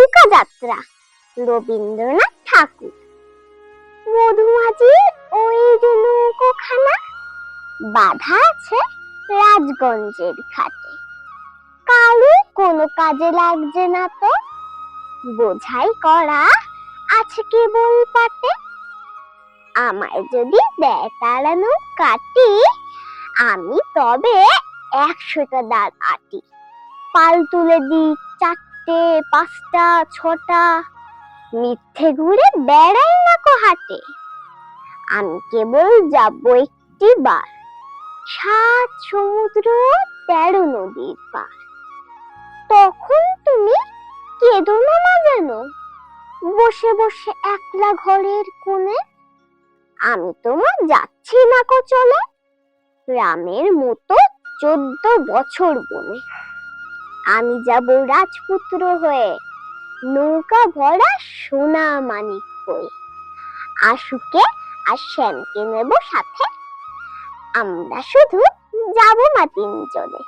নৌকা যাত্রা, রবীন্দ্রনাথ ঠাকুর। মধুমাঝির ওই যে নৌকোখানা বাঁধা আছে রাজগঞ্জের ঘাটে, কারো কোনো কাজে লাগছে না তো, বোঝাই করা আছে কেবল পাটে। আমায় যদি দেয় তারা নৌকাটি, আমি তবে 100টা দাঁড় আটি। পাল তুলে দিই 4টে 5টা 6টা, মিথ্যে ঘুরে বেড়াই না কো হাটে। আমি কেবল যাব একটি বার, 7 সমুদ্র 13 নদীর পার। তখন তুমি কেঁদো না মা যেন, বসে বসে একলা ঘরের কোণে। আমি তোমার যাচ্ছি না কো চলে, রামের মতো 14 বছর বনে। আমি যাব রাজপুত্র হয়ে, নৌকা ভরা সোনা মানিক বয়ে। আশুকে আর শ্যামকে নেব সাথে, আমরা শুধু যাব মা 3 জনে।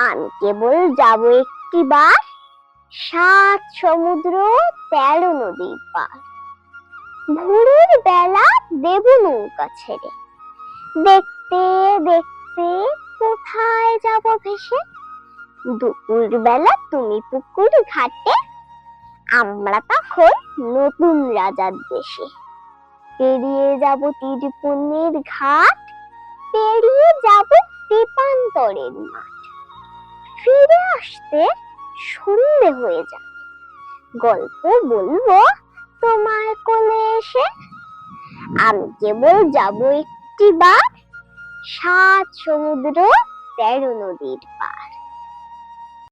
আমি কেবল যাব একটি বার, 7 সমুদ্র 13 নদীর পার। ভোরের বেলা দেব নৌকা ছেড়ে, দেখতে দেখতে কোথায় যাব ভেসে। দুপুর বেলা তুমি পুকুর ঘাটে, আমরা তখন নতুন রাজার দেশে। পেরিয়ে যাব তীরপুনের ঘাট, পেরিয়ে যাব দীপান্তরের মাঠ। ফিরে আসতে সন্ধে হয়ে যাবে, গল্প বলবো তোমার কোলে এসে। আমি কেবল যাব একটি বার, 7 সমুদ্র 13 নদীর পার।